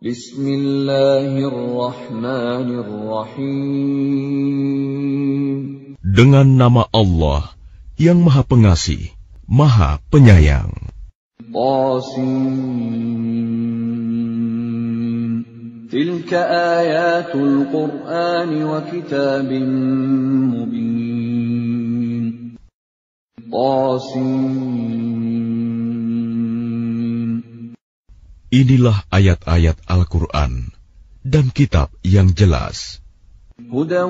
Bismillahirrahmanirrahim. Dengan nama Allah yang Maha Pengasih, Maha Penyayang. Qasim. Tilka ayatul Qur'an wa kitabim mubin. Qasim. Inilah ayat-ayat Al-Quran dan kitab yang jelas. Hudan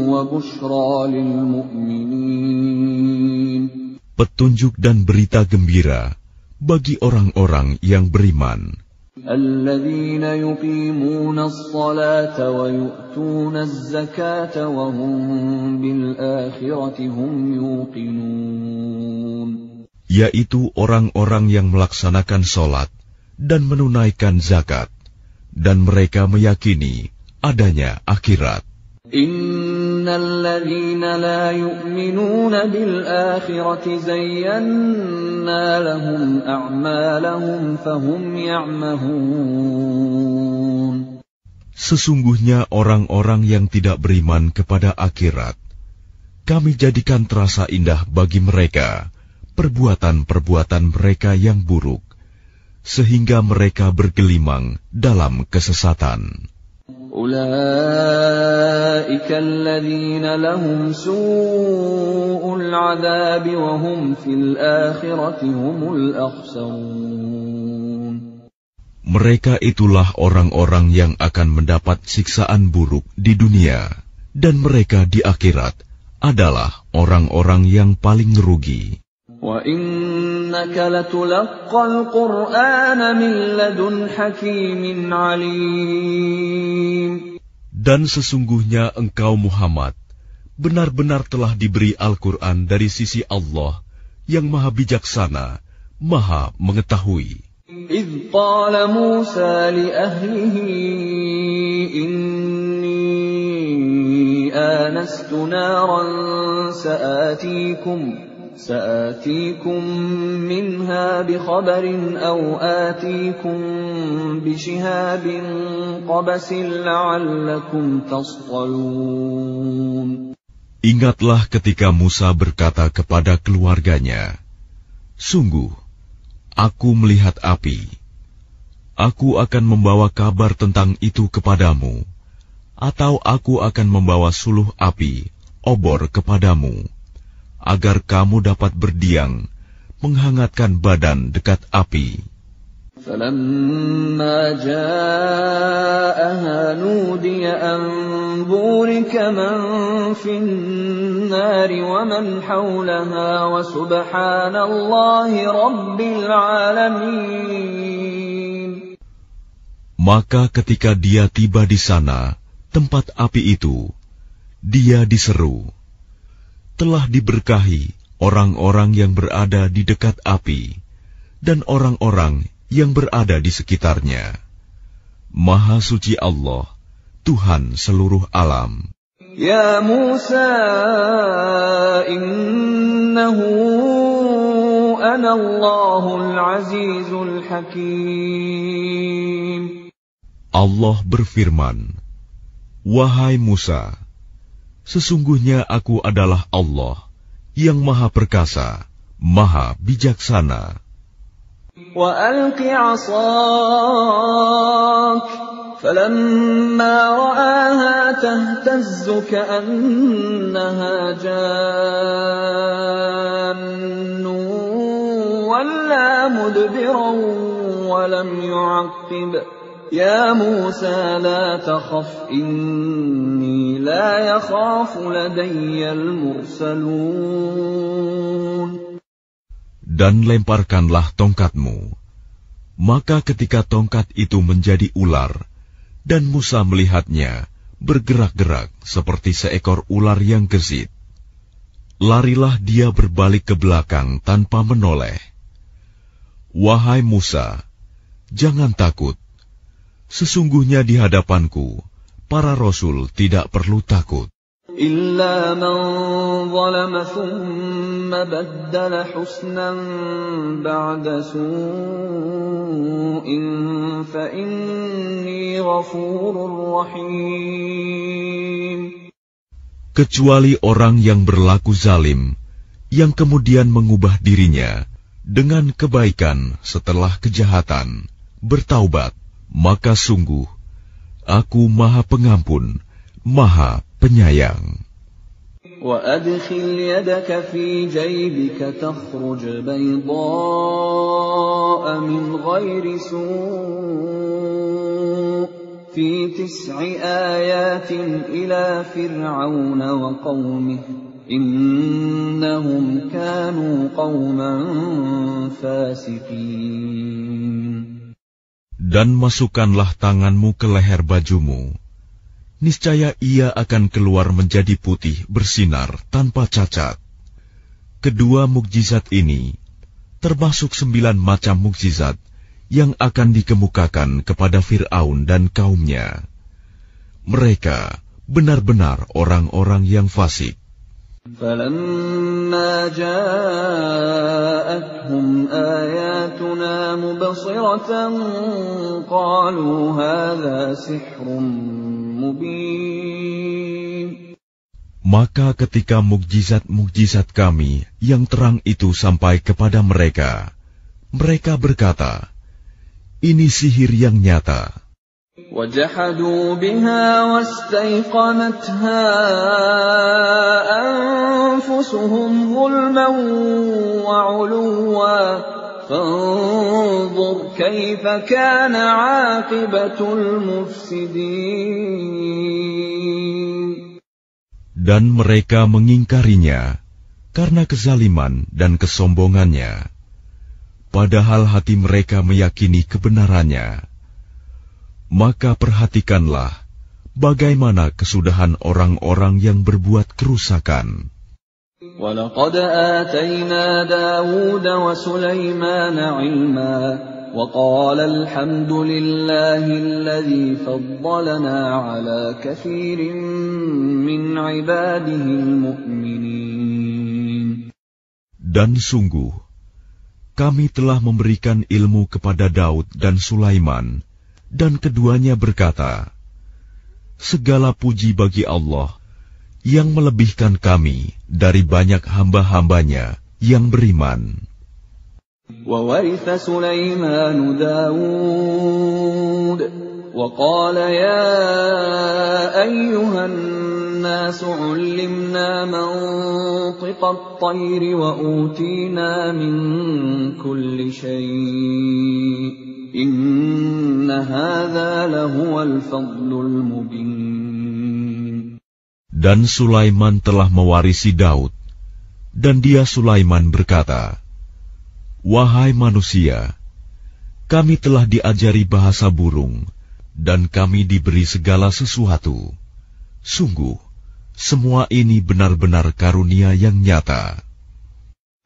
wa bushra lil mu'minin. Petunjuk dan berita gembira bagi orang-orang yang beriman. Alladzina yuqimuna as-salata wa yu'tuna az-zakata wa hum bil akhirati hum yuqinun. Yaitu orang-orang yang melaksanakan sholat dan menunaikan zakat, dan mereka meyakini adanya akhirat. Innal ladzina la yu'minuna bil akhirati zayyana lahum a'malahum fahum ya'mahun. Sesungguhnya orang-orang yang tidak beriman kepada akhirat, kami jadikan terasa indah bagi mereka perbuatan-perbuatan mereka yang buruk, sehingga mereka bergelimang dalam kesesatan. Ulaika alladzina lahum su'ul 'adzabi wa hum fil akhirati humul akhsarun. Mereka itulah orang-orang yang akan mendapat siksaan buruk di dunia, dan mereka di akhirat adalah orang-orang yang paling rugi. Wa innaka latulaqqal Qur'ana min ladun hakimin 'alim. Dan sesungguhnya engkau Muhammad benar-benar telah diberi Al-Quran dari sisi Allah yang Maha Bijaksana, Maha Mengetahui. إذ قال موسى لأهله إني آنست نارا سآتيكم منها بخبر أو آتيكم بشهاب قبس لعلكم تصطلون. Ingatlah ketika Musa berkata kepada keluarganya, "Sungguh, aku melihat api. Aku akan membawa kabar tentang itu kepadamu, atau aku akan membawa suluh api, obor kepadamu, agar kamu dapat berdiam, menghangatkan badan dekat api." فَلَمَّا جَاءَهَا نُودِيَ أَن بُورِكَ مَن فِي النَّارِ وَمَنْ حَوْلَهَا وَسُبْحَانَ اللَّهِ رَبِّ الْعَالَمِينَ. Maka ketika dia tiba di sana, tempat api itu, dia diseru, "Telah diberkahi orang-orang yang berada di dekat api, dan orang-orang yang berada di sekitarnya. Maha suci Allah, Tuhan seluruh alam." Ya Musa, innahu ana Allahul Azizul Hakim. Allah berfirman, "Wahai Musa, sesungguhnya aku adalah Allah yang Maha Perkasa, Maha Bijaksana." وَأَلْقِ عَصَاكَ فَلَمَّا رَآهَا تَهْتَزُّ كَأَنَّهَا جَانٌّ وَلَّىٰ مُدْبِرًا وَلَمْ يُعَقِّبْ يَا مُوسَىٰ لَا تَخَفْ إِنِّي لَا يَخَافُ لَدَيَّ الْمُرْسَلُونَ. Dan lemparkanlah tongkatmu. Maka ketika tongkat itu menjadi ular, dan Musa melihatnya bergerak-gerak seperti seekor ular yang gesit, larilah dia berbalik ke belakang tanpa menoleh. Wahai Musa, jangan takut. Sesungguhnya di hadapanku, para rasul tidak perlu takut. إلا من ظلم ثم بدل حسنا بعد سوء فإني غفور رحيم. Kecuali orang yang berlaku zalim, yang kemudian mengubah dirinya dengan kebaikan setelah kejahatan, bertaubat, maka sungguh Aku Maha Pengampun, Maha Penyayang. وَأَدْخِلْ يَدَكَ فِي جَيْبِكَ تَخْرُجْ بَيْضَاءَ مِنْ غَيْرِ سُوءٍ فِي 9 آيَاتٍ إِلَى فِرْعَوْنَ وَقَوْمِهِ إِنَّهُمْ كَانُوا قَوْمًا فَاسِقِينَ. Dan masukkanlah tanganmu ke leher bajumu. Niscaya ia akan keluar menjadi putih bersinar tanpa cacat. Kedua mukjizat ini termasuk 9 macam mukjizat yang akan dikemukakan kepada Fir'aun dan kaumnya. Mereka benar-benar orang-orang yang fasik. فَلَمَّا جَاءَتْهُمْ آيَاتُنَا مُبْصِرَةً قَالُوا هَذَا سِحْرٌ مُبِينٌ. Maka ketika mukjizat-mukjizat kami yang terang itu sampai kepada mereka, mereka berkata, ini sihir yang nyata. وَجَحَدُوا بِهَا وَاسْتَيْقَنَتْهَا أَنفُسُهُمْ ظُلْمًا وَعُلُوًّا فَانظُرْ كَيْفَ كَانَ عَاقِبَةُ الْمُفْسِدِينَ. Dan mereka mengingkarinya karena kezaliman dan kesombongannya, padahal hati mereka meyakini kebenarannya. Maka perhatikanlah bagaimana kesudahan orang-orang yang berbuat kerusakan. وَلَقَدْ آتَيْنَا دَاوُودَ وَسُلَيْمَانَ عِلْمًا وَقَالَ الْحَمْدُ لِلَّهِ الَّذِي فَضَّلَنَا عَلَى كَثِيرٍ مِّنْ عِبَادِهِ الْمُؤْمِنِينَ. Dan sungguh, kami telah memberikan ilmu kepada Daud dan Sulaiman, dan keduanya berkata, segala puji bagi Allah yang melebihkan kami dari banyak hamba-hambanya yang beriman. وَوَرِثَ سُلَيْمَانُ دَاوُودَ وَقَالَ يَا أَيُّهَا النَّاسُ عُلِّمْنَا مَنطِقَ الطَّيْرِ وَأُوتِينَا مِنْ كُلِّ شَيْءٍ إِنَّ هَذَا لَهُوَ الْفَضْلُ الْمُبِينُ. Dan Sulaiman telah mewarisi Daud, dan dia Sulaiman berkata, wahai manusia, kami telah diajari bahasa burung, dan kami diberi segala sesuatu. Sungguh, semua ini benar-benar karunia yang nyata.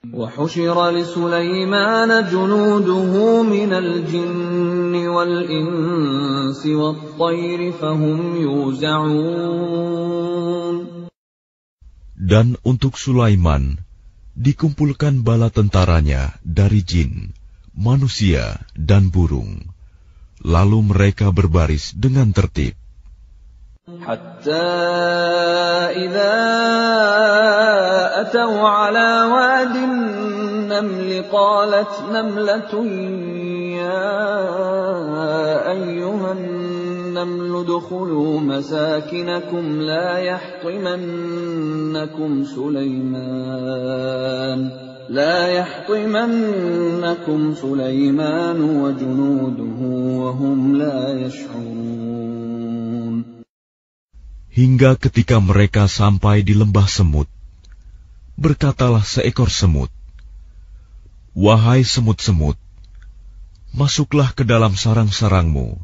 وَحُشِرَ لِسُلَيْمَانَ جُنُودُهُ مِنَ الْجِنِّ وَالْإِنسِ وَالطَّيْرِ فَهُمْ يُوزَعُونَ. Dan untuk Sulaiman dikumpulkan bala tentaranya dari jin, manusia, dan burung. Lalu mereka berbaris dengan tertib. حتى إذا أتوا على واد النمل قالت نملة يا أيها النمل ادخلوا مساكنكم لا يحطمنكم سليمان وجنوده وهم لا يشعرون. Hingga ketika mereka sampai di lembah semut, berkatalah seekor semut, wahai semut-semut, masuklah ke dalam sarang-sarangmu,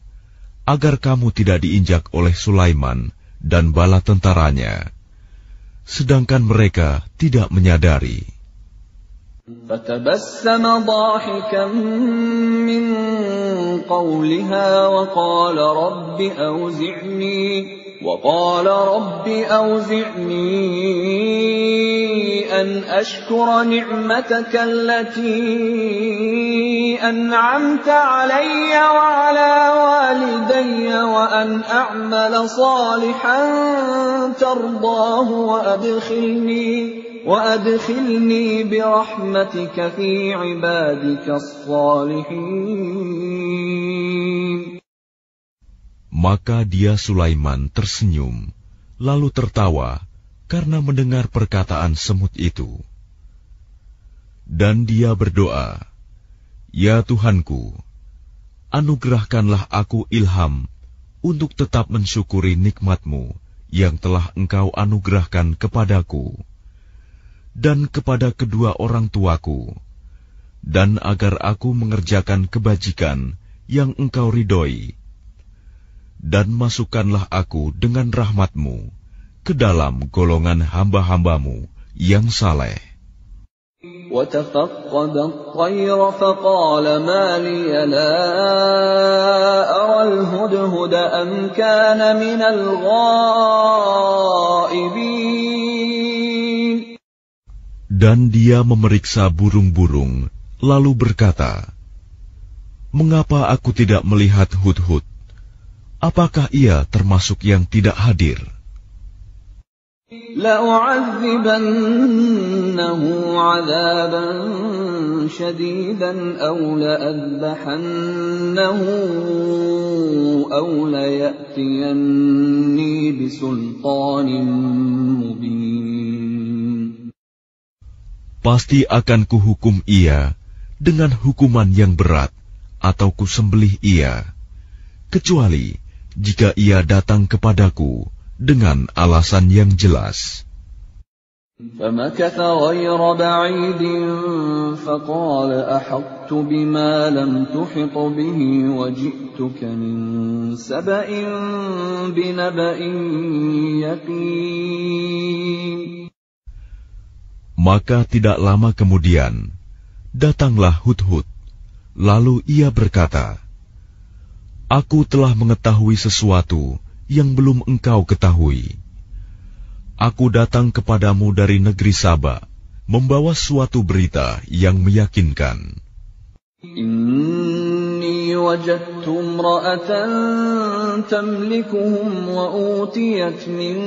agar kamu tidak diinjak oleh Sulaiman dan bala tentaranya, sedangkan mereka tidak menyadari. فَتَبَسَّمَ ضَاحِكًا مِّن قَوْلِهَا وَقَالَ رَبِّ وقال رب أوزعني أن أشكر نعمتك التي أنعمت علي وعلى والدي وأن أعمل صالحا ترضاه وأدخلني برحمتك في عبادك الصالحين. Maka dia Sulaiman tersenyum, lalu tertawa karena mendengar perkataan semut itu. Dan dia berdoa, "Ya Tuhanku, anugerahkanlah aku ilham untuk tetap mensyukuri nikmat-Mu yang telah Engkau anugerahkan kepadaku dan kepada kedua orang tuaku, dan agar aku mengerjakan kebajikan yang Engkau ridhoi. Dan masukkanlah aku dengan rahmat-Mu ke dalam golongan hamba-hamba-Mu yang saleh." وَتَفَقَّدَ الطَّيْرَ فَقَالَ مَا لِيَ لَا أَرَى الْهُدْهُدَ أَمْ كَانَ مِنَ الْغَائِبِينَ. Dan dia memeriksa burung-burung, lalu berkata, "Mengapa aku tidak melihat hudhud? Apakah ia termasuk yang tidak hadir?" لَأُعَذِّبَنَّهُ عَذَابًا شَدِيدًا أَوْ لَأَذْبَحَنَّهُ أَوْ لَيَأْتِيَنِّي بِسُلْطَانٍ مُبِينٍ. Pasti akan kuhukum ia dengan hukuman yang berat, atau kusembelih ia, kecuali jika ia datang kepadaku dengan alasan yang jelas. فَمَكَثَ غَيْرَ بَعِيدٍ فَقَالَ أَحَطتُ بِمَا لَمْ تُحِطْ بِهِ وَجِئْتُكَ مِنْ سَبَإٍ بِنَبَإٍ يَقِينٍ. Maka tidak lama kemudian datanglah Hudhud, lalu ia berkata, "Aku telah mengetahui sesuatu yang belum engkau ketahui. Aku datang kepadamu dari negeri Saba, membawa suatu berita yang meyakinkan. Inni wajadtu imra'atan tamlikuhum wa utiyat min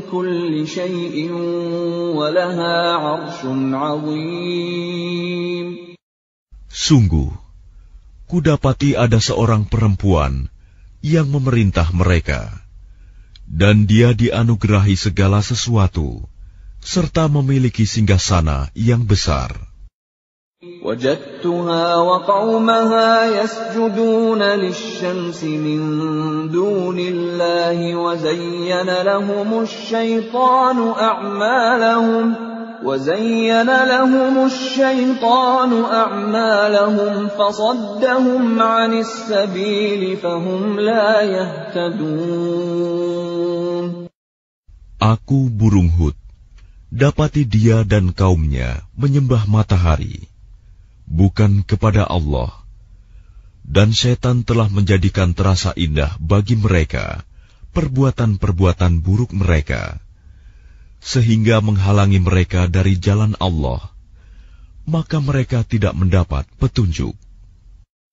kulli shay'in wa laha 'arshun 'azim." Sungguh, kudapati ada seorang perempuan yang memerintah mereka, dan dia dianugerahi segala sesuatu, serta memiliki singgasana yang besar. وجدتها وقومها يسجدون للشمس من دون الله وزين لهم الشيطان أعمالهم فصدهم عن السبيل فهم لا يهتدون. Aku burung Hud, dapati dia dan kaumnya menyembah matahari, bukan kepada Allah, dan setan telah menjadikan terasa indah bagi mereka perbuatan-perbuatan buruk mereka, sehingga menghalangi mereka dari jalan Allah, maka mereka tidak mendapat petunjuk.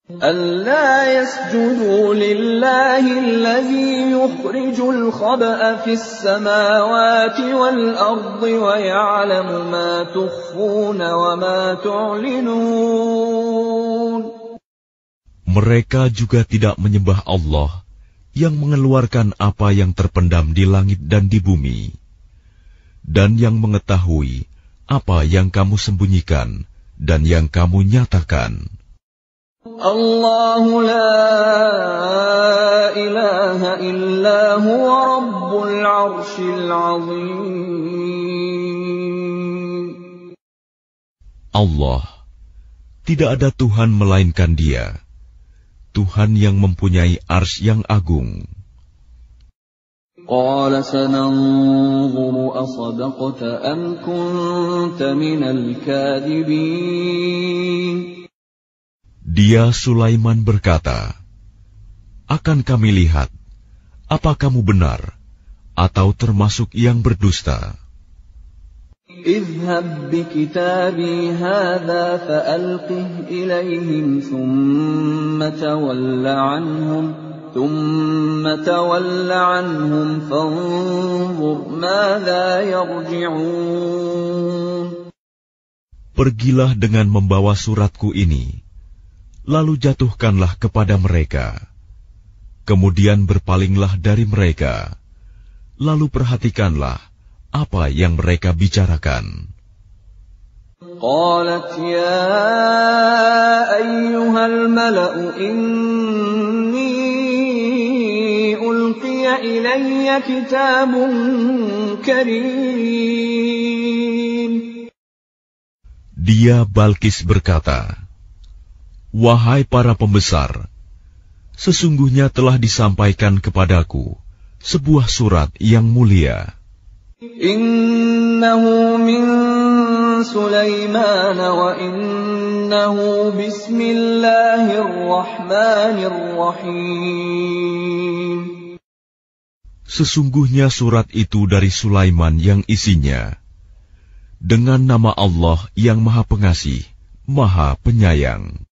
أَلَّا يَسْجُدُوا لِلَّهِ الَّذِي يُخْرِجُ الْخَبْءَ فِي السَّمَاوَاتِ وَالْأَرْضِ وَيَعْلَمُ مَا تُخْفُونَ وَمَا تُعْلِنُونَ. Mereka juga tidak menyembah Allah yang mengeluarkan apa yang terpendam di langit dan di bumi, dan yang mengetahui apa yang kamu sembunyikan dan yang kamu nyatakan. Allahu la ilaha illa huwa rabbul arshil azim. Allah, tidak ada Tuhan melainkan Dia, Tuhan yang mempunyai arsy yang agung. قال سننظر أصدقت أم كنت من الكاذبين. Dia Sulaiman berkata, "Akan kami lihat, apa kamu benar atau termasuk yang berdusta. اذهب بكتابي هذا فألقه إليهم ثم تول عنهم فانظر ماذا يرجعون. Pergilah dengan membawa suratku ini, lalu jatuhkanlah kepada mereka. Kemudian berpalinglah dari mereka, lalu perhatikanlah apa yang mereka bicarakan. قالت يا أيها الملأ إني ألقي إلي كتاب كريم. Dia Balkis berkata, "Wahai para pembesar, sesungguhnya telah disampaikan kepadaku sebuah surat yang mulia. Innahu min Sulaiman wa innahu bismillahirrahmanirrahim." Sesungguhnya surat itu dari Sulaiman yang isinya, dengan nama Allah yang Maha Pengasih, Maha Penyayang.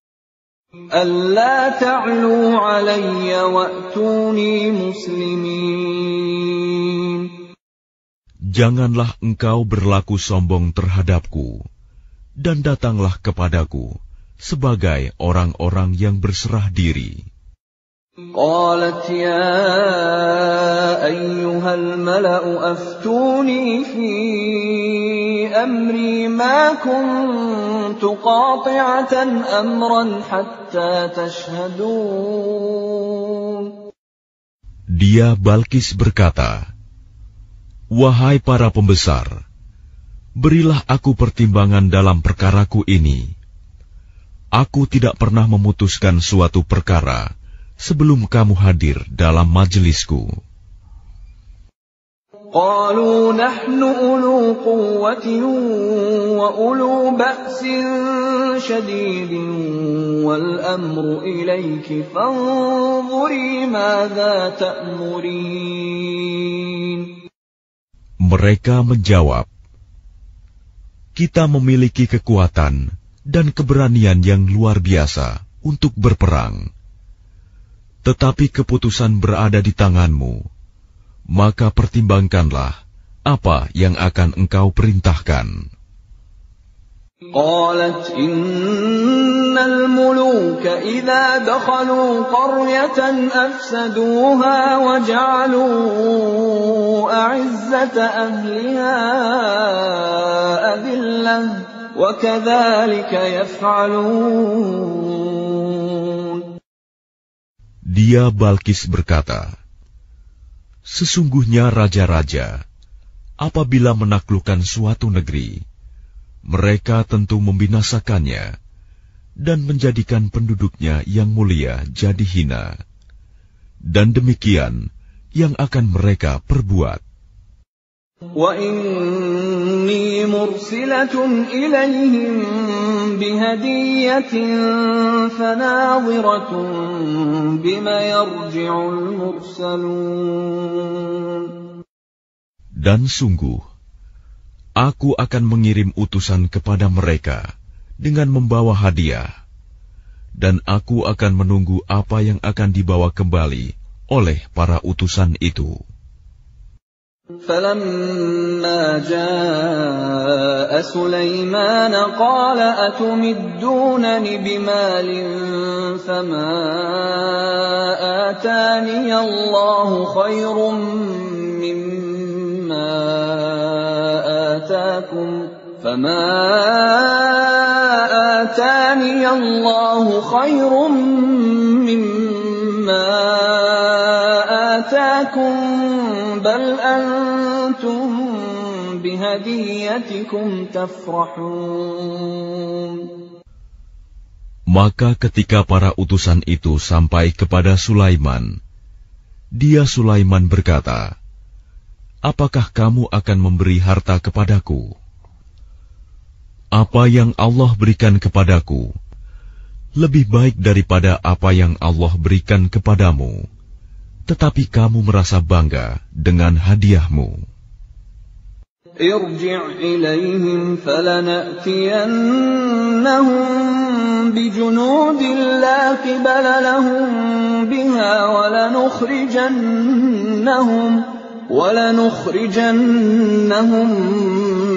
Alla ta'lu 'alayya wa'tuni muslimin. Janganlah engkau berlaku sombong terhadapku, dan datanglah kepadaku sebagai orang-orang yang berserah diri. Qalat ya ayyuhal mala'u aftuni fi amri ma kuntu qati'atan amran hatta tashhadun. Dia Balkis berkata, "Wahai para pembesar, berilah aku pertimbangan dalam perkaraku ini. Aku tidak pernah memutuskan suatu perkara sebelum kamu hadir dalam majelisku." Qalu nahnu ulu quwwatin wa ulu ba'sin shadidin wal amru ilayki fanzuri madza ta'murin. Mereka menjawab, "Kita memiliki kekuatan dan keberanian yang luar biasa untuk berperang. Tetapi keputusan berada di tanganmu. Maka pertimbangkanlah apa yang akan engkau perintahkan." Qalat innal muluka idza dakhalu qaryatan afsaduha wa ja'alu a'izzata ahliha adillah wa kadzalika yaf'alun. Dia Balkis berkata, "Sesungguhnya raja-raja, apabila menaklukkan suatu negeri, mereka tentu membinasakannya dan menjadikan penduduknya yang mulia jadi hina. Dan demikian yang akan mereka perbuat. Wa inni mursilatun ilayhim bihadiyatin fanadhiratun bima yarji'ul mursalun. Dan sungguh, aku akan mengirim utusan kepada mereka dengan membawa hadiah, dan aku akan menunggu apa yang akan dibawa kembali oleh para utusan itu. فَلَمَّا جَاءَ سُلَيْمَانَ قَالَ أَتُمِدُّونَنِ بِمَالٍ فَمَا آتَانِيَ اللَّهُ خَيْرٌ مِّمَّا آتَاكُمْ فَمَا آتَانِيَ اللَّهُ خَيْرٌ مِّمَّا آتَاكُمْ بَلْ أَنْتُمْ بِهَدِيَّتِكُمْ تَفْرَحُونَ. Maka ketika para utusan itu sampai kepada Sulaiman, dia Sulaiman berkata, "Apakah kamu akan memberi harta kepadaku? Apa yang Allah berikan kepadaku lebih baik daripada apa yang Allah berikan kepadamu, tetapi kamu merasa bangga dengan hadiahmu. Irji' ilaihim falana'tiyannahum bijunudin la qibala lahum biha walanukhrijannahum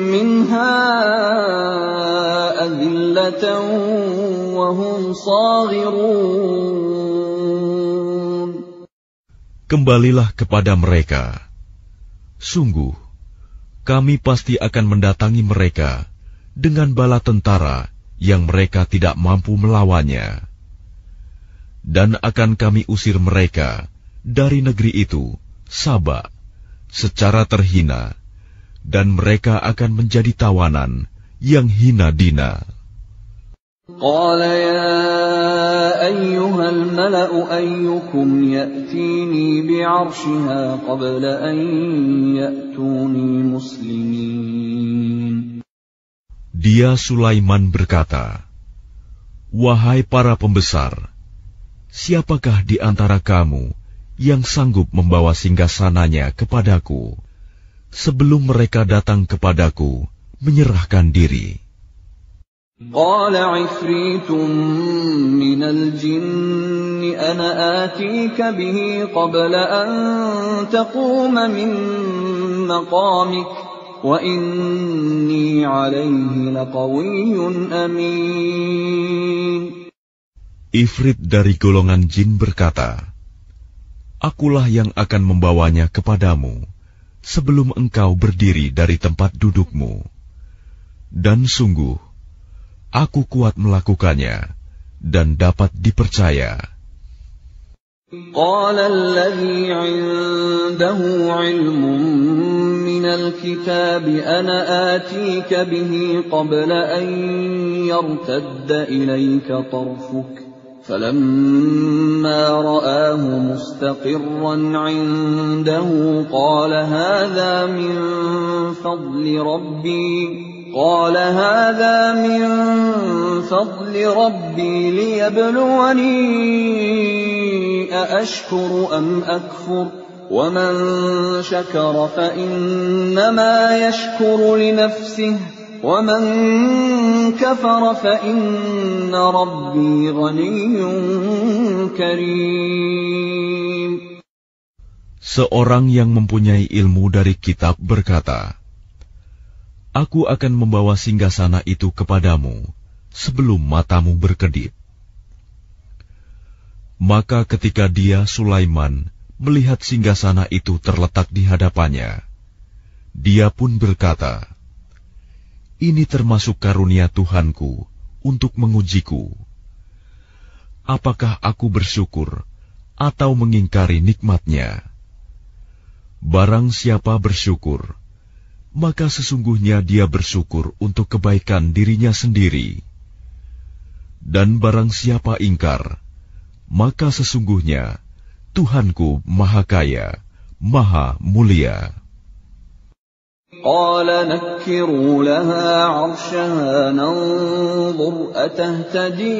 minha adillatan wa hum saghirun. Kembalilah kepada mereka. Sungguh, kami pasti akan mendatangi mereka dengan bala tentara yang mereka tidak mampu melawannya. Dan akan kami usir mereka dari negeri itu, Saba, secara terhina, dan mereka akan menjadi tawanan yang hina dina. Qala ya ayyuhal mala'u ayyukum ya'tini bi'arshiha qabla an ya'tuni muslimin. Dia Sulaiman berkata, "Wahai para pembesar, siapakah di antara kamu yang sanggup membawa singgasananya kepadaku sebelum mereka datang kepadaku menyerahkan diri?" Qala 'ifritun minal jinni ana atika bihi qabla an taquma min maqamik wa inni 'alayhi laqawiyyun amin. Ifrit dari golongan jin berkata, "Akulah yang akan membawanya kepadamu sebelum engkau berdiri dari tempat dudukmu. Dan sungguh, aku kuat melakukannya dan dapat dipercaya." Qala alladhi 'indahu 'ilmun minal kitabi ana atika bihi qabla an yartadda ilayka tarfuk. فَلَمَّا رَآهُ مُسْتَقِرًّا عِندَهُ قَالَ هَذَا مِنْ فَضْلِ رَبِّي لِيَبْلُوَنِي أَأَشْكُرُ أَمْ أَكْفُرُ وَمَنْ شَكَرَ فَإِنَّمَا يَشْكُرُ لِنَفْسِهِ وَمَنْ كَفَرَ فَإِنَّ رَبِّي غَنِيٌّ كَرِيمٌ. Seorang yang mempunyai ilmu dari kitab berkata, "Aku akan membawa singgasana itu kepadamu sebelum matamu berkedip." Maka ketika dia, Sulaiman, melihat singgasana itu terletak di hadapannya, dia pun berkata, "Ini termasuk karunia Tuhanku untuk mengujiku. Apakah aku bersyukur atau mengingkari nikmatnya? Barang siapa bersyukur, maka sesungguhnya dia bersyukur untuk kebaikan dirinya sendiri. Dan barang siapa ingkar, maka sesungguhnya Tuhanku Maha Kaya, Maha Mulia." Qala nakkiru laha 'arshaha nanzur atahtadi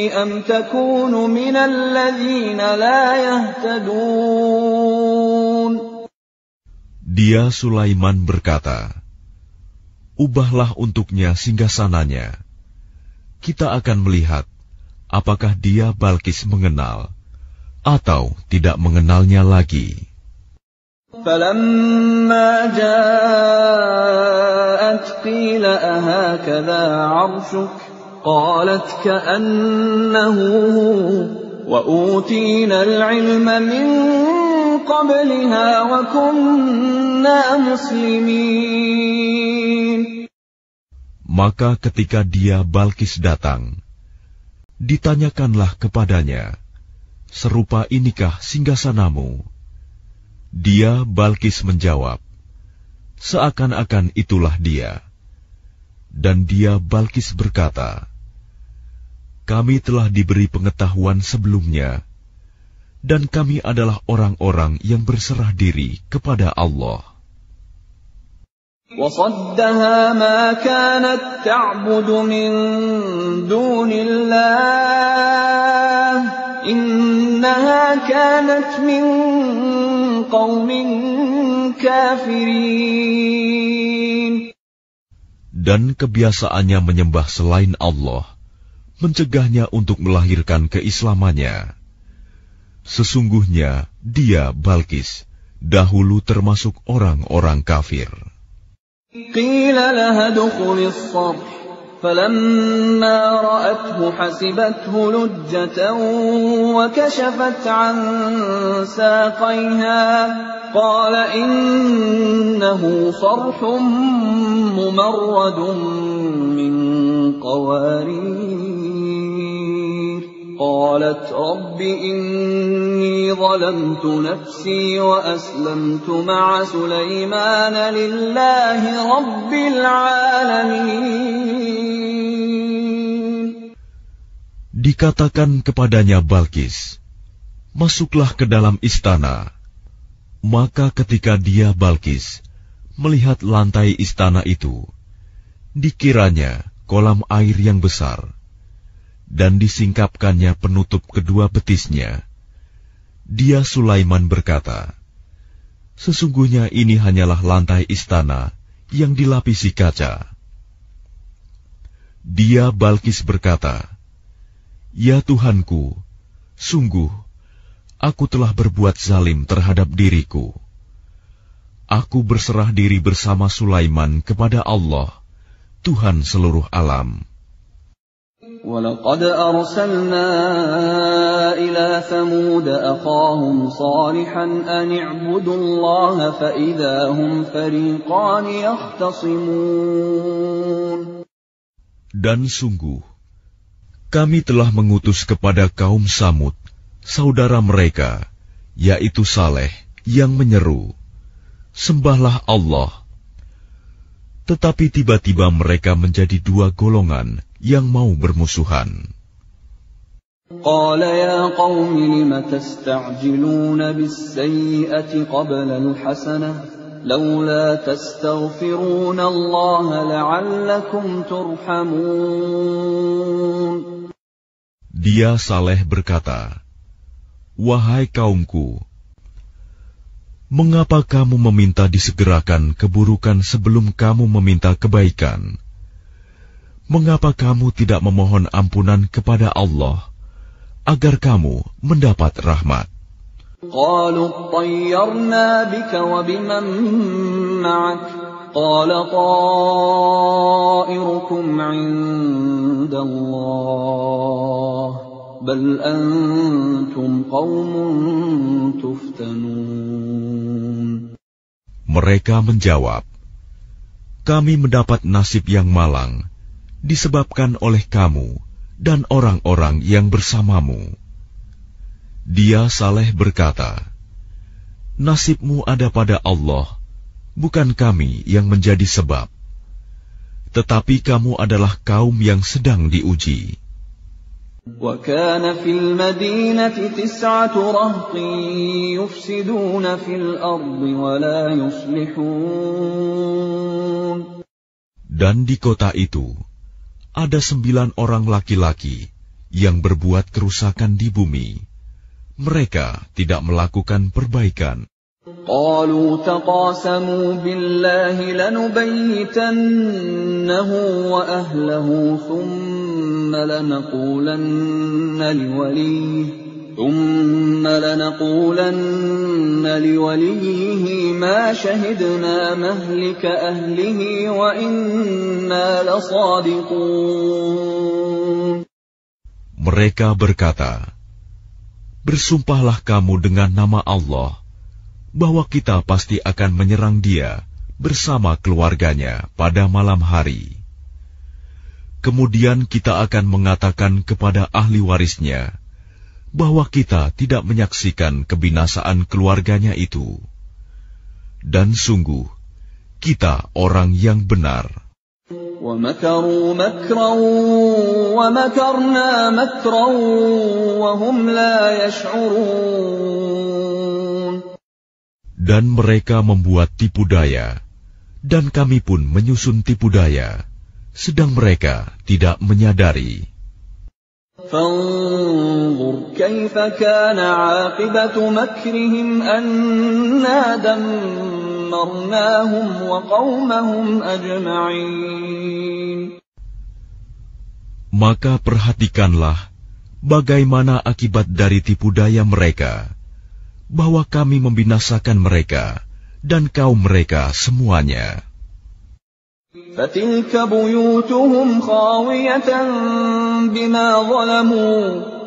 am takunu minal ladzina la yahtadun. Dia Sulaiman berkata, "Ubahlah untuknya singgasananya. Kita akan melihat apakah dia Balkis mengenal atau tidak mengenalnya lagi." فَلَمَّا جَاءَتْ قِيلَ أَهَكَذَا عَرْشُكَ قَالَتْ كَأَنَّهُ هُوَ وَأُوتِينَا الْعِلْمَ مِنْ قَبْلِهَا وَكُنَّا مُسْلِمِينَ. Maka ketika dia Balkis datang, ditanyakanlah kepadanya, "Serupa inikah singgasanamu?" Dia Balkis menjawab, "Seakan-akan itulah dia." Dan dia Balkis berkata, "Kami telah diberi pengetahuan sebelumnya, dan kami adalah orang-orang yang berserah diri kepada Allah." وَصَدَّهَا مَا كَانَتْ تَعْبُدُ مِن دُونِ اللَّهِ إنها كانت من قوم كافرين. Dan kebiasaannya menyembah selain Allah mencegahnya untuk melahirkan keislamannya. Sesungguhnya dia, Balkis, dahulu termasuk orang-orang kafir. Qila laha dukhuli as-sarh falamma ra'athu hasibathu lujjatan wa kashafat 'an saqayha qala innahu sarhun mumarradun min qawarir. قالت رب إني ظلمت نفسي وأسلمت مع سليمان لله رب العالمين. Dikatakan kepadanya Balkis, masuklah ke dalam istana. Maka ketika dia, Balkis, melihat lantai istana itu, dikiranya kolam air yang besar, dan disingkapkannya penutup kedua betisnya. Dia, Sulaiman, berkata, sesungguhnya ini hanyalah lantai istana yang dilapisi kaca. Dia, Balkis, berkata, ya Tuhanku, sungguh, aku telah berbuat zalim terhadap diriku. Aku berserah diri bersama Sulaiman kepada Allah, Tuhan seluruh alam. وَلَقَدْ أَرْسَلْنَا إِلَى ثَمُودَ أَخَاهُمْ صَالِحًا أَنِ اعْبُدُوا اللَّهَ فَإِذَا هُمْ فَرِيقَانِ يَخْتَصِمُونَ. Dan sungguh, kami telah mengutus kepada kaum Samud, saudara mereka, yaitu Saleh, yang menyeru, sembahlah Allah. Tetapi tiba-tiba mereka menjadi dua golongan yang mau bermusuhan. قال يا قوم لم تستعجلون بالسيئة قبل الحسنة لولا تستغفرون الله لعلكم ترحمون. Dia, Saleh, berkata, wahai kaumku, mengapa kamu meminta disegerakan keburukan sebelum kamu meminta kebaikan? Mengapa kamu tidak memohon ampunan kepada Allah agar kamu mendapat rahmat? قالوا اطيرنا بك وبمن معك قال طائركم عند الله بل أنتم قوم تفتنون. Mereka menjawab, kami mendapat nasib yang malang disebabkan oleh kamu dan orang-orang yang bersamamu. Dia, Saleh, berkata, nasibmu ada pada Allah, bukan kami yang menjadi sebab. Tetapi kamu adalah kaum yang sedang diuji. وَكَانَ فِي الْمَدِينَةِ 9 رَهْطٍ يُفْسِدُونَ فِي الْأَرْضِ وَلَا يُصْلِحُونَ. Dan di kota itu ada 9 orang laki-laki yang berbuat kerusakan di bumi. Mereka tidak melakukan perbaikan. قالوا تقاسموا بالله لنبيتنه وأهله ثم لنقولن لوليه ما شهدنا مهلك أهله وإنا لصادقون. Mereka berkata, bersumpahlah kamu dengan nama Allah bahwa kita pasti akan menyerang dia bersama keluarganya pada malam hari. Kemudian kita akan mengatakan kepada ahli warisnya bahwa kita tidak menyaksikan kebinasaan keluarganya itu. Dan sungguh, kita orang yang benar. وَمَكَرُوا مَكْرًا وَمَكَرْنَا مَكْرًا وَهُمْ لَا يَشْعُرُونَ. Dan mereka membuat tipu daya, dan kami pun menyusun tipu daya, sedang mereka tidak menyadari. فانظر كيف كان عاقبة مكرهم أنا دمرناهم وقومهم أجمعين. Maka perhatikanlah bagaimana akibat dari tipu daya mereka, bahwa kami membinasakan mereka dan kaum mereka semuanya. فَتِلْكَ بُيُوتُهُمْ خَاوِيَةً بِمَا ظَلَمُوا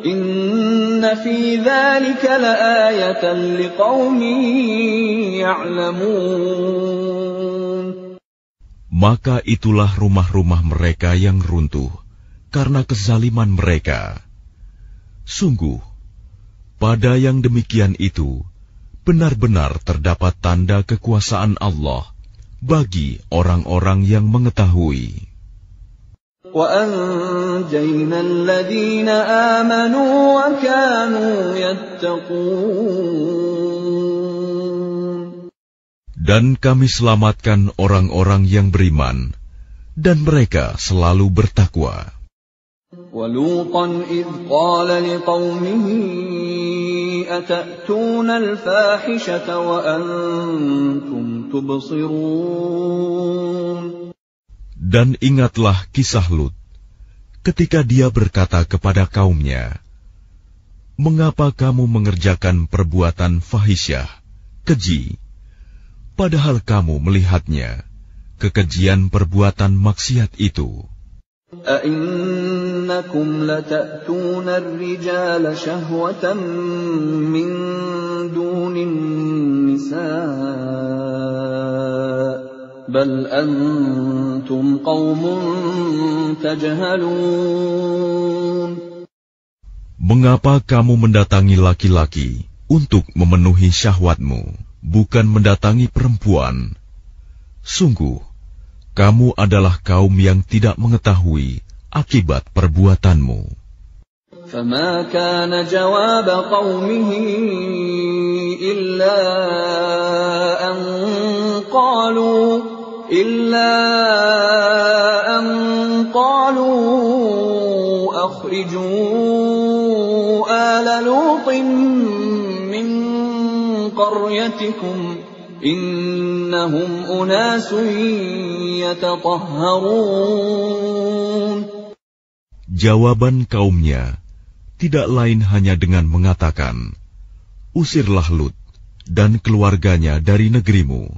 إِنَّ فِي ذَلِكَ لَآيَةً لِقَوْمٍ يَعْلَمُونَ. Maka itulah rumah-rumah mereka yang runtuh karena kezaliman mereka. Sungguh, pada yang demikian itu, benar-benar terdapat tanda kekuasaan Allah bagi orang-orang yang mengetahui. وَأَنْجَيْنَا الَّذِينَ آمَنُوا وَكَانُوا يَتَّقُونَ. Dan kami selamatkan orang-orang yang beriman, dan mereka selalu bertakwa. وَلُوطًا إِذْ قَالَ لِقَوْمِهِ أَتَأْتُونَ الْفَاحِشَةَ وَأَنْتُمْ تُبْصِرُونَ. Dan ingatlah kisah Lut, ketika dia berkata kepada kaumnya, "Mengapa kamu mengerjakan perbuatan fahisyah, keji, padahal kamu melihatnya, kekejian perbuatan maksiat itu? أَإِنَّكُمْ لَتَأْتُونَ الرِّجَالَ شَهْوَةً مِّن دُونِ النِّسَاءِ بَلْ أَنْتُمْ قَوْمٌ تَجْهَلُونَ. Mengapa kamu mendatangi laki-laki untuk memenuhi syahwatmu, bukan mendatangi perempuan? Sungguh, kamu adalah kaum yang tidak mengetahui akibat perbuatanmu." فَمَا كَانَ جَوَابَ قَوْمِهِ إِلَّا أَنْ قَالُوا أَخْرِجُوا آلَ لُوطٍ مِّن قَرْيَتِكُمْ إِنَّهُمْ أُنَاسٌ يَتَطَهَّرُونَ. Jawaban kaumnya tidak lain hanya dengan mengatakan, "Usirlah Lut dan keluarganya dari negerimu.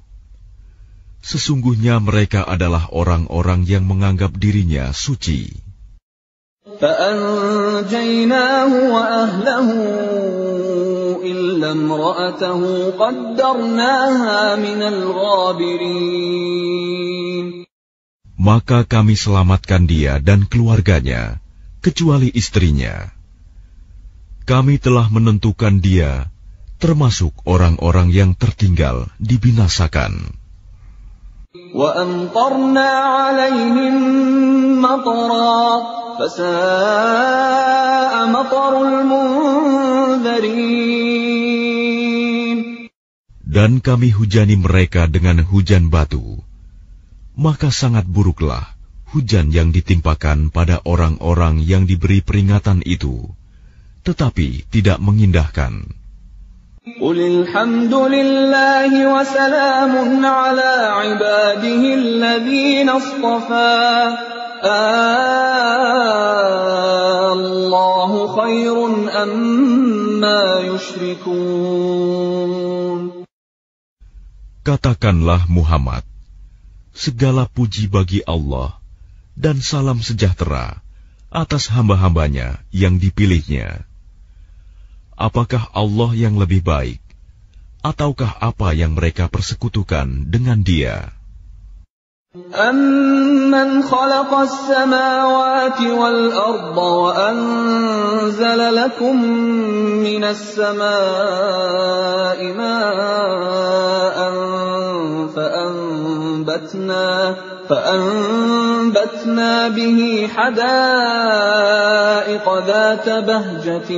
Sesungguhnya mereka adalah orang-orang yang menganggap dirinya suci." فَأَنْجَيْنَاهُ وَأَهْلَهُ إِلَّا امْرَأَتَهُ قَدَّرْنَاهَا مِنَ الْغَابِرِينَ. Maka kami selamatkan dia dan keluarganya, kecuali istrinya. Kami telah menentukan dia termasuk orang-orang yang tertinggal dibinasakan. وَأَمْطَرْنَا عَلَيْهِمْ مَطَرًا فَسَاءَ مَطَرُ الْمُنذَرِينَ. Dan kami hujani mereka dengan hujan batu, maka sangat buruklah hujan yang ditimpakan pada orang-orang yang diberi peringatan itu, tetapi tidak mengindahkan. قُلِ الْحَمْدُ لِلَّهِ وَسَلَامٌ عَلَى عِبَادِهِ الَّذِينَ اصْطَفَى اللَّهُ خَيْرٌ أَمَّا يُشْرِكُونَ. Katakanlah Muhammad, segala puji bagi Allah dan salam sejahtera atas hamba-hambanya yang dipilihnya. Apakah Allah yang lebih baik, ataukah apa yang mereka persekutukan dengan Dia? أَمَّنْ خَلَقَ السَّمَاوَاتِ وَالْأَرْضَ وَأَنزَلَ لَكُم مِّنَ السَّمَاءِ مَاءً فَأَنبَتْنَا بِهِ حَدَائِقَ ذَاتَ بَهْجَةٍ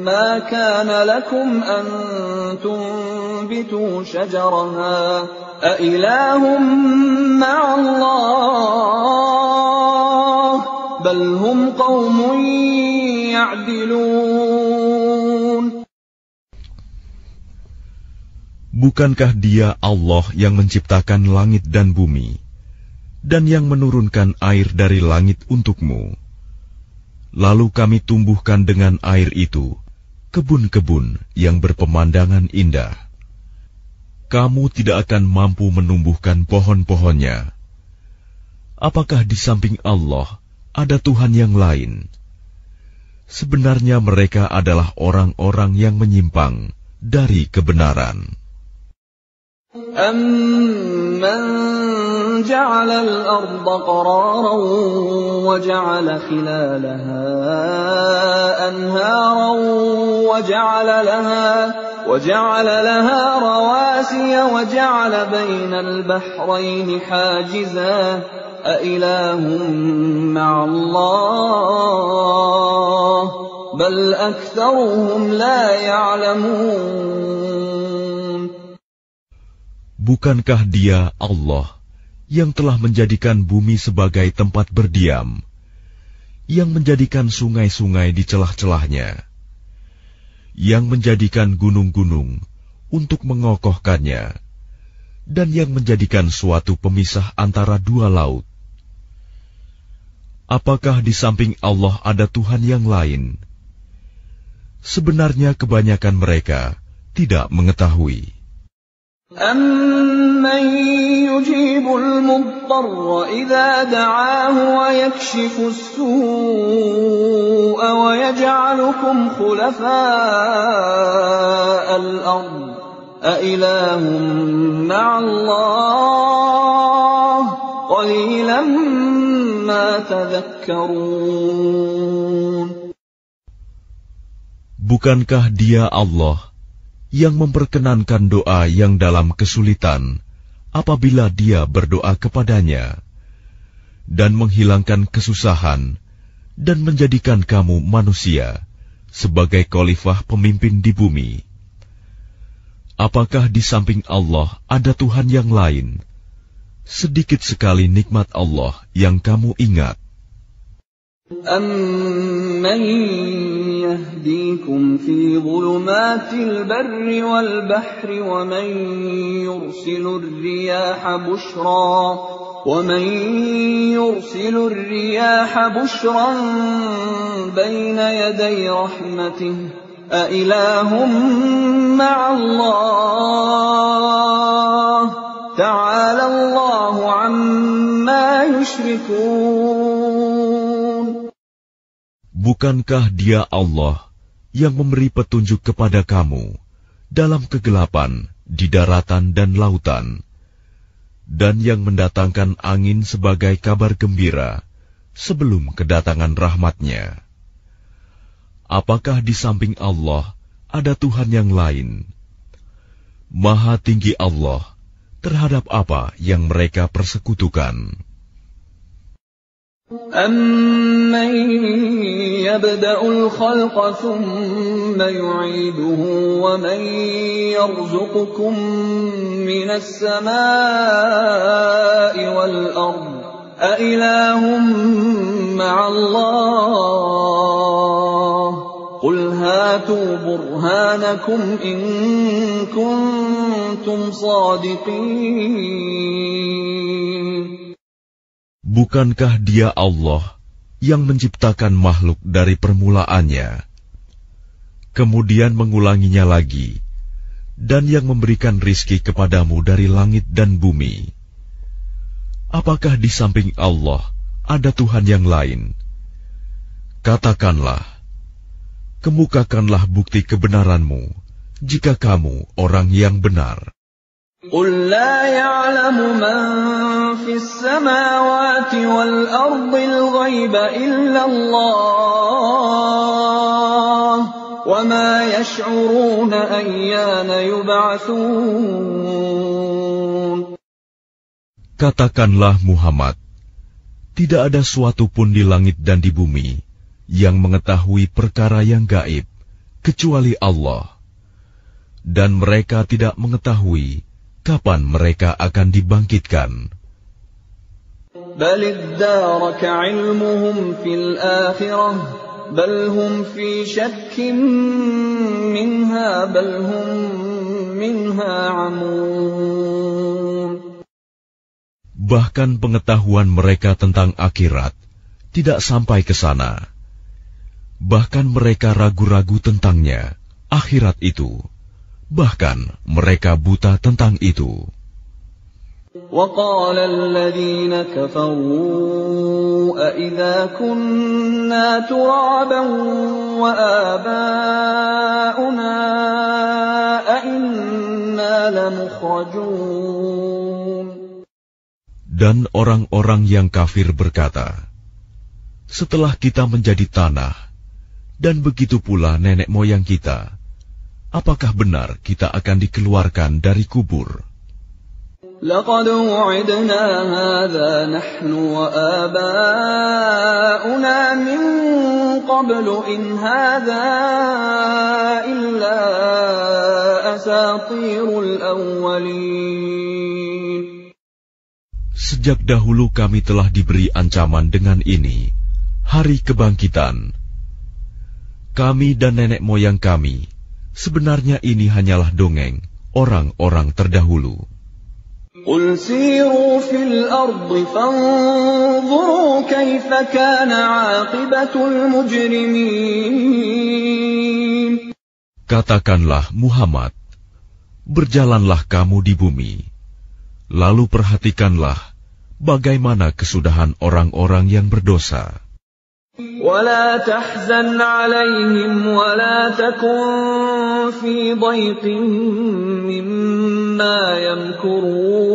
مَّا كَانَ لَكُمْ أَن تُنبِتُوا شَجَرَهَا أَإِلَٰهٌ مَّعَ اللَّهِ بَلْ هُمْ قَوْمٌ يعدلون Bukankah Dia Allah yang menciptakan langit dan bumi, dan yang menurunkan air dari langit untukmu? Lalu kami tumbuhkan dengan air itu kebun-kebun yang berpemandangan indah. Kamu tidak akan mampu menumbuhkan pohon-pohonnya. Apakah di samping Allah ada Tuhan yang lain? Sebenarnya mereka adalah orang-orang yang menyimpang dari kebenaran. أَمَّنْ جَعَلَ الْأَرْضَ قَرَارًا وَجَعَلَ خِلَالَهَا أَنْهَارًا وَجَعَلَ لَهَا رَوَاسِيَ وَجَعَلَ بَيْنَ الْبَحْرَيْنِ حَاجِزًا أَإِلَٰهٌ مَّعَ اللَّهِ بَلْ أَكْثَرُهُمْ لَا يَعْلَمُونَ Bukankah Dia Allah yang telah menjadikan bumi sebagai tempat berdiam, yang menjadikan sungai-sungai di celah-celahnya, yang menjadikan gunung-gunung untuk mengokohkannya, dan yang menjadikan suatu pemisah antara dua laut? Apakah di samping Allah ada Tuhan yang lain? Sebenarnya kebanyakan mereka tidak mengetahui. أَمَّن يُجِيبُ الْمُضْطَرَّ إِذَا دَعَاهُ وَيَكْشِفُ السُّوءَ وَيَجْعَلُكُمْ خُلَفَاءَ الْأَرْضِ أَإِلَٰهٌ مَّعَ اللَّهِ قَلِيلًا مَّا تَذَكَّرُونَ Bukankah Dia Allah yang memperkenankan doa yang dalam kesulitan apabila Dia berdoa kepadanya, dan menghilangkan kesusahan, dan menjadikan kamu manusia sebagai khalifah pemimpin di bumi? Apakah di samping Allah ada Tuhan yang lain? Sedikit sekali nikmat Allah yang kamu ingat. أَمَّن يَهْدِيكُمْ فِي ظُلُمَاتِ الْبَرِّ وَالْبَحْرِ وَمَن يُرْسِلُ الرِّيَاحَ بُشْرًا بَيْنَ يَدَيْ رَحْمَتِهِ أَإِلَٰهٌ مَّعَ اللَّهِ تَعَالَى اللَّهُ عَمَّا يُشْرِكُونَ Bukankah Dia Allah yang memberi petunjuk kepada kamu dalam kegelapan di daratan dan lautan, dan yang mendatangkan angin sebagai kabar gembira sebelum kedatangan rahmat-Nya? Apakah di samping Allah ada Tuhan yang lain? Maha tinggi Allah terhadap apa yang mereka persekutukan. أَمَّن يَبْدَأُ الْخَلْقَ ثُمَّ يُعِيدُهُ وَمَن يَرْزُقُكُم مِّنَ السَّمَاءِ وَالْأَرْضِ أَإِلَٰهٌ مَّعَ اللَّهِ قُلْ هَاتُوا بُرْهَانَكُمْ إِن كُنتُمْ صَادِقِينَ Bukankah Dia Allah yang menciptakan makhluk dari permulaannya, kemudian mengulanginya lagi, dan yang memberikan rizki kepadamu dari langit dan bumi? Apakah di samping Allah ada Tuhan yang lain? Katakanlah, kemukakanlah bukti kebenaranmu jika kamu orang yang benar. قُل لَّا يَعْلَمُ مَن فِي السَّمَاوَاتِ وَالْأَرْضِ الْغَيْبَ إِلَّا اللَّهُ وَمَا يَشْعُرُونَ أَيَّانَ يُبْعَثُونَ Katakanlah Muhammad, tidak ada suatu pun di langit dan di bumi yang mengetahui perkara yang gaib kecuali Allah, dan mereka tidak mengetahui kapan mereka akan dibangkitkan. بَلِ ادَّارَكَ عِلْمُهُمْ فِي الْآخِرَةِ بل هم في شك منها بل هم منها عمون. Bahkan pengetahuan mereka tentang akhirat tidak sampai ke sana. Bahkan mereka ragu-ragu tentangnya, akhirat itu. Bahkan mereka buta tentang itu. وقال الذين كفروا أإذا كنا ترابا وآباؤنا أإنا لمخرجون. Dan orang-orang yang kafir berkata, setelah kita menjadi tanah, dan begitu pula nenek moyang kita, apakah benar kita akan dikeluarkan dari kubur? لقد وعدنا هذا نحن وآباؤنا من قبل إن هذا إلا أساطير الأولين. Sejak dahulu kami telah diberi ancaman dengan ini, hari kebangkitan. Kami dan nenek moyang kami, sebenarnya ini hanyalah dongeng orang-orang terdahulu. قل سيروا في الأرض فانظروا كيف كان عاقبة المجرمين. Katakanlah Muhammad, berjalanlah kamu di bumi, lalu perhatikanlah bagaimana kesudahan orang-orang yang berdosa. ولا تحزن عليهم ولا تكن في ضيق مما يمكرون.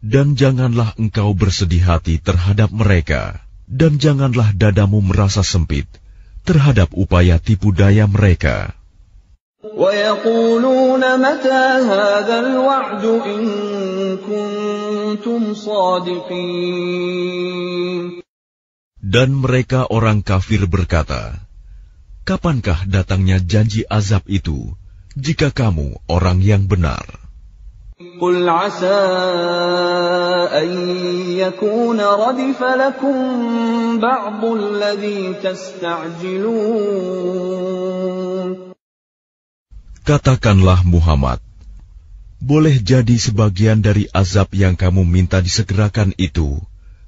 Dan janganlah engkau bersedih hati terhadap mereka, dan janganlah dadamu merasa sempit terhadap upaya tipu daya mereka. ويقولون متى هذا الوعد إن كنتم صادقين. Dan mereka orang kafir berkata, kapankah datangnya janji azab itu, jika kamu orang yang benar? قل عسى أن يكون ردف لكم بعض الذي تستعجلون. Katakanlah Muhammad, boleh jadi sebagian dari azab yang kamu minta disegerakan itu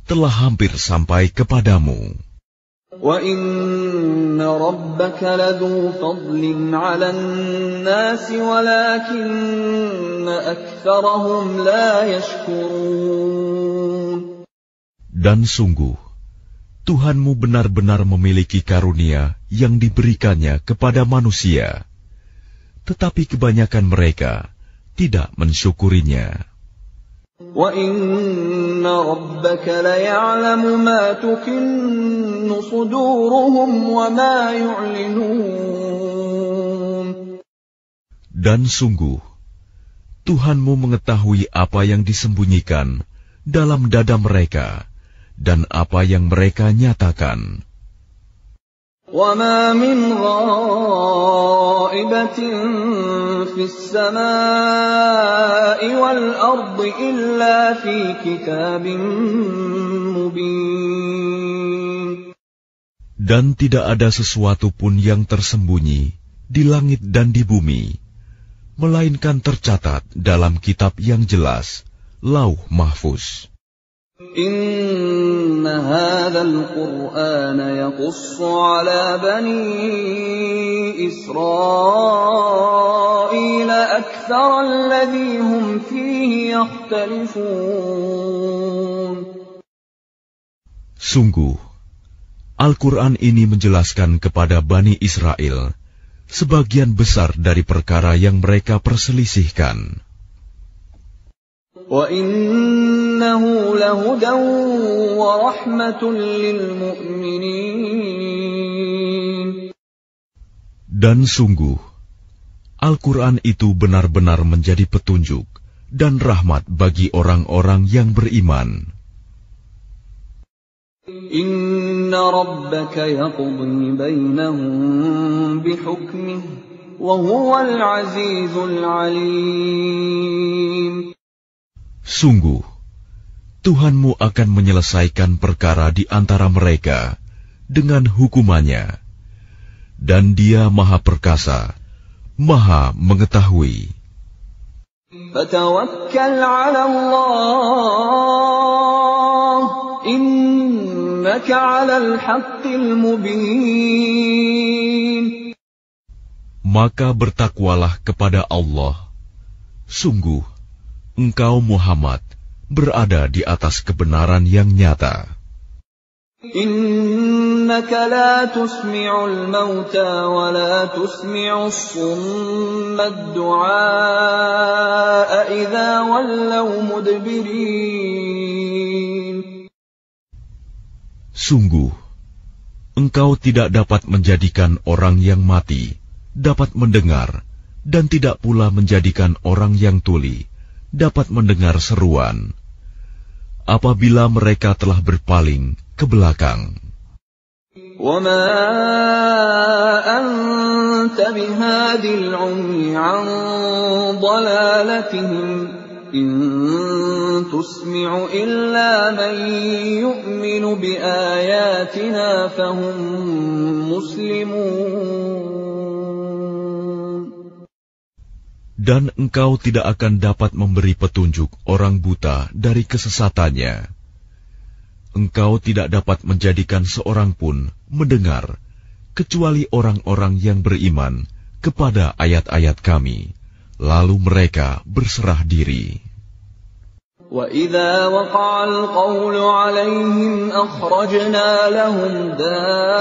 telah hampir sampai kepadamu. وَإِنَّ رَبَّكَ لَذُو فَضْلٍ عَلَى النَّاسِ وَلَكِنَّ أَكْثَرَهُمْ لَا يَشْكُرُونَ. Dan sungguh, Tuhanmu benar-benar memiliki karunia yang diberikannya kepada manusia, tetapi kebanyakan mereka tidak mensyukurinya. وَإِنَّ رَبَّكَ لَيَعْلَمُ مَا تُكِنُّ صُدُورُهُمْ وَمَا يُعْلِنُونَ. Dan sungguh, Tuhanmu mengetahui apa yang disembunyikan dalam dada mereka dan apa yang mereka nyatakan. وَمَا مِنْ غَائِبَةٍ فِي السَّمَاءِ وَالْأَرْضِ إِلَّا فِي كِتَابٍ مُبِينٍ. Dan tidak ada sesuatu pun yang tersembunyi di langit dan di bumi, melainkan tercatat dalam kitab yang jelas, Lauh Mahfuz. إِنَّ هَذَا الْقُرْآنَ يَقُصُّ عَلَى بَنِي إِسْرَائِيلَ أَكْثَرَ الَّذِي هُمْ فِيهِ يَخْتَلِفُونَ. Sungguh, Al-Quran ini menjelaskan kepada Bani Israel sebagian besar dari perkara yang mereka perselisihkan. وَإِنَّهُ لَهُدًى وَرَحْمَةٌ لِّلْمُؤْمِنِينَ. Dan sungguh, Al-Quran itu benar-benar menjadi petunjuk dan rahmat bagi orang-orang yang beriman. Inna rabbaka yaqdi bainahum bihukmih wa huwal azizul alim. Sungguh, Tuhanmu akan menyelesaikan perkara di antara mereka dengan hukumannya. Dan Dia Maha Perkasa, Maha Mengetahui. Fatawakkal 'ala Allah, innaka 'alal haqqil mubin. Maka bertakwalah kepada Allah. Sungguh, engkau Muhammad berada di atas kebenaran yang nyata. Innaka la tusmi'ul mauta wa la tusmi'us summa ad-du'a idza wallaw mudbirin. Sungguh, engkau tidak dapat menjadikan orang yang mati dapat mendengar, dan tidak pula menjadikan orang yang tuli dapat mendengar seruan apabila mereka telah berpaling ke belakang. وَمَا أَنْتَ بِهَادِ الْعُمْيِ عَنْ ضَلَالَتِهِمْ إِنْ تُسْمِعُ إِلَّا مَنْ يُؤْمِنُ بِآيَاتِنَا فَهُمْ مُسْلِمُونَ. Dan engkau tidak akan dapat memberi petunjuk orang buta dari kesesatannya. Engkau tidak dapat menjadikan seorang pun mendengar, kecuali orang-orang yang beriman kepada ayat-ayat Kami, lalu mereka berserah diri. وَإِذَا وَقَعَ الْقَوْلُ عَلَيْهِمْ أَخْرَجْنَا لَهُمْ دَابَّةً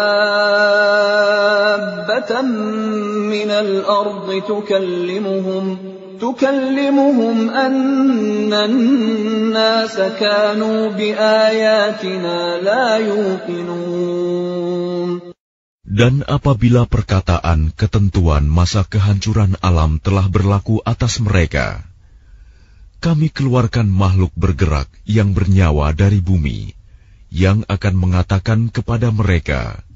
مِّنَ الْأَرْضِ تُكَلِّمُهُمْ أَنَّ النَّاسَ كَانُوا بِآيَاتِنَا لَا يُوقِنُونَ. Dan apabila perkataan ketentuan masa kehancuran alam telah berlaku atas mereka, Kami keluarkan makhluk bergerak yang bernyawa dari bumi, yang akan mengatakan kepada mereka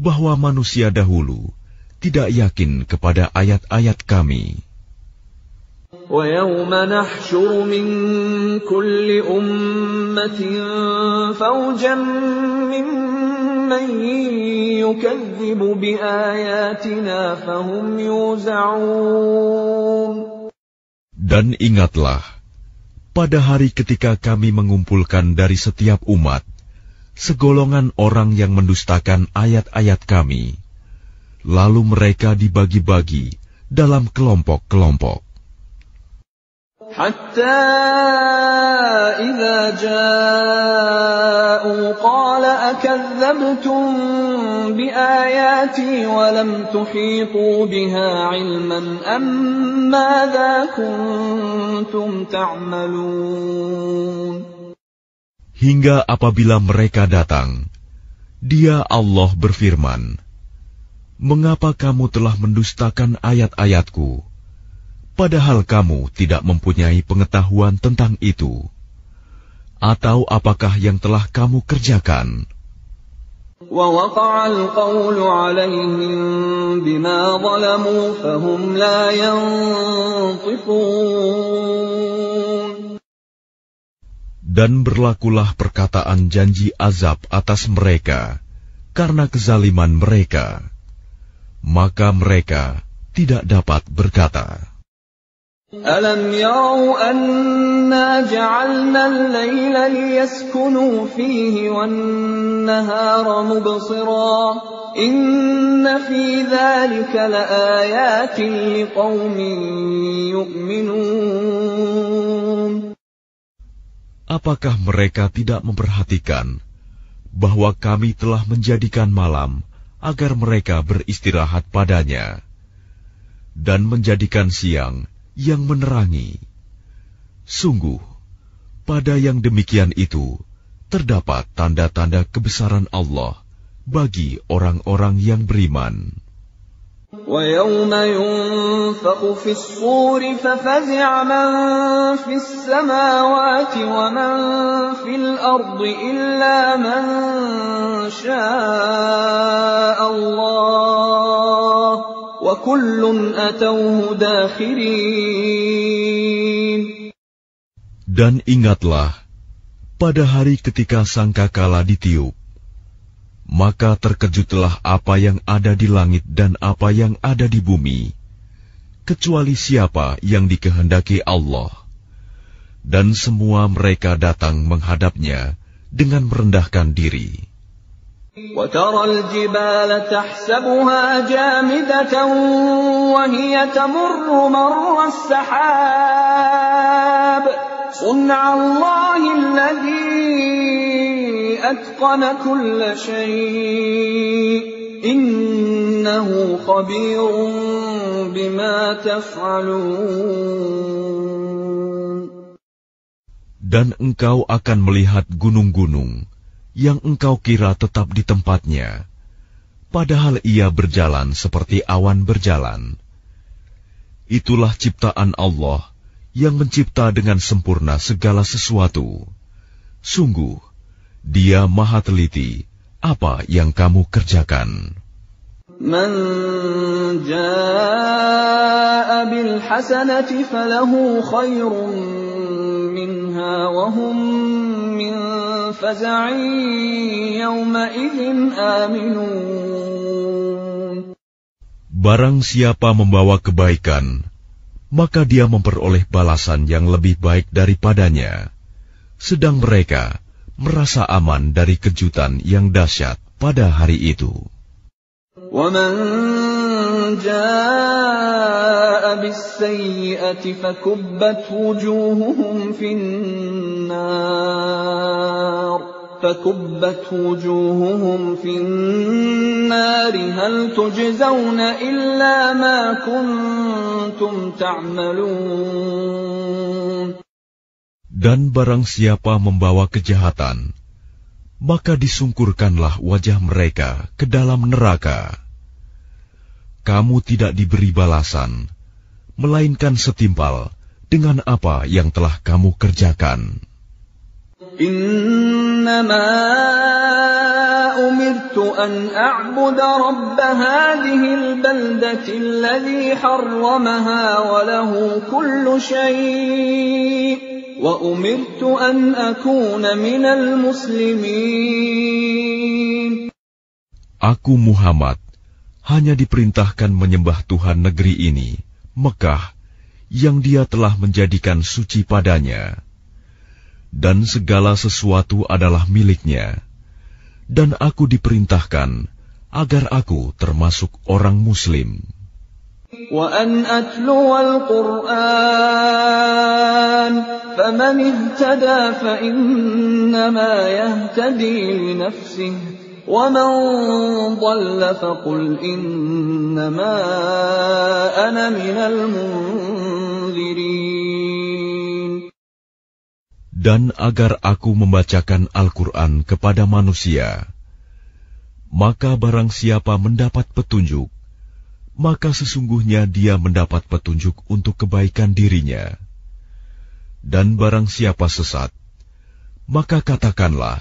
bahwa manusia dahulu tidak yakin kepada ayat-ayat Kami. وَيَوْمَ نَحْشُرُ مِنْ كُلِّ أُمَّةٍ فَوْجًا مِّمَّنْ يُكَذِّبُ بِآيَاتِنَا فَهُمْ يُوزَعُونَ. Dan ingatlah, pada hari ketika Kami mengumpulkan dari setiap umat segolongan orang yang mendustakan ayat-ayat Kami, lalu mereka dibagi-bagi dalam kelompok-kelompok. حتى إذا جاءوا قال أكذبتم بآياتي ولم تحيطوا بها علما أم ماذا كنتم تعملون. Hingga apabila mereka datang, Dia Allah berfirman, "Mengapa kamu telah mendustakan ayat-ayatku? Padahal kamu tidak mempunyai pengetahuan tentang itu. Atau apakah yang telah kamu kerjakan?" وَوَقَعَ الْقَوْلُ عَلَيْهِمْ بِمَا ظَلَمُوا فَهُمْ لَا يَنطِقُونَ. Dan berlakulah perkataan janji azab atas mereka karena kezaliman mereka, maka mereka tidak dapat berkata. أَلَمْ يَرَوْا أَنَّا جَعَلْنَا اللَّيْلَ لِيَسْكُنُوا فِيهِ وَالنَّهَارَ مُبْصِرًا إِنَّ فِي ذَلِكَ لَآيَاتٍ لِقَوْمٍ يُؤْمِنُونَ. Apakah mereka tidak memperhatikan bahwa Kami telah menjadikan malam agar mereka beristirahat padanya, dan menjadikan siang yang menerangi? Sungguh, pada yang demikian itu terdapat tanda-tanda kebesaran Allah bagi orang-orang yang beriman. وَيَوْمَ يُنفَخُ فِي الصُّورِ فَفَزِعَ مَن فِي السَّمَاوَاتِ وَمَن فِي الْأَرْضِ إِلَّا مَن شَاءَ اللَّهُ وَكُلٌّ أَتَوْهُ دَاخِرِينَ. Dan ingatlah pada hari ketika sangkakala ditiup, maka terkejutlah apa yang ada di langit dan apa yang ada di bumi, kecuali siapa yang dikehendaki Allah. Dan semua mereka datang menghadapnya dengan merendahkan diri. وَتَرَى الْجِبَالَ تَحْسَبُهَا جَامِدَةً وَهِيَ تَمُرُّ مَرَّ السَّحَابِ صُنْعَ اللَّهِ الَّذِي أَتْقَنَ كُلَّ شَيْءٍ إِنَّهُ خَبِيرٌ بِمَا تَفْعَلُونَ. Dan engkau akan melihat gunung-gunung yang engkau kira tetap di tempatnya, padahal ia berjalan seperti awan berjalan. Itulah ciptaan Allah yang mencipta dengan sempurna segala sesuatu. Sungguh, Dia Maha Teliti apa yang kamu kerjakan. Man jaa'a bil hasanati falahu khairun minha wa hum min faza'in yawma idzin aminun. Barang siapa membawa kebaikan, maka dia memperoleh balasan yang lebih baik daripadanya, sedang mereka merasa aman dari kejutan yang dahsyat pada hari itu. وَمَنْ جَاءَ بِالسَّيِّئَةِ فَكُبَّتْ وُجُوهُهُمْ فِي النَّارِ هَلْ تُجْزَوْنَ إِلَّا مَا كُنْتُمْ تَعْمَلُونَ. Dan barang siapa membawa kejahatan, maka disungkurkanlah wajah mereka ke dalam neraka. Kamu tidak diberi balasan, melainkan setimpal dengan apa yang telah kamu kerjakan. Innama umirtu an a'buda rabb hadhihi al-baldati alladhi harramaha wa lahu kullu shay'. Wa umirtu an akuna minal muslimin. Aku Muhammad hanya diperintahkan menyembah Tuhan negeri ini, Mekah, yang Dia telah menjadikan suci padanya, dan segala sesuatu adalah miliknya, dan aku diperintahkan agar aku termasuk orang Muslim. وَأَنْ أَتْلُوَ الْقُرْآنَ فَمَنِ اهْتَدَى فَإِنَّمَا يَهْتَدِي لِنَفْسِهِ وَمَنْ ضَلَّ فَقُلْ إِنَّمَا أَنَا مِنَ الْمُنْذِرِينَ. Dan agar aku membacakan Al-Quran kepada manusia, maka barang siapa mendapat petunjuk, maka sesungguhnya dia mendapat petunjuk untuk kebaikan dirinya. Dan barang siapa sesat, maka katakanlah,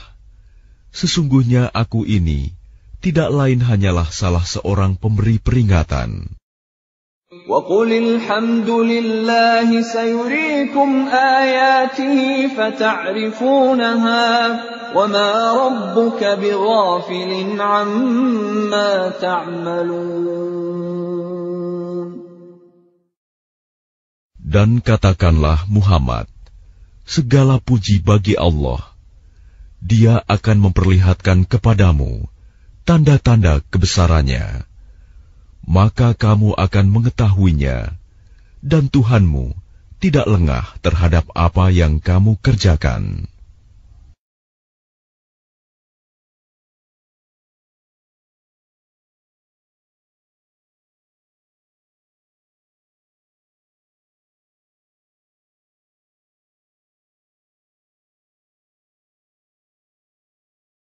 sesungguhnya aku ini tidak lain hanyalah salah seorang pemberi peringatan. وَقُلِ الْحَمْدُ لِلَّهِ سَيُرِيكُمْ آيَاتِهِ فَتَعْرِفُونَهَا وَمَا رَبُّكَ بِغَافِلٍ عَمَّا تَعْمَلُونَ. Dan katakanlah Muhammad, segala puji bagi Allah. Dia akan memperlihatkan kepadamu tanda-tanda kebesarannya. Maka kamu akan mengetahuinya, dan Tuhanmu tidak lengah terhadap apa yang kamu kerjakan.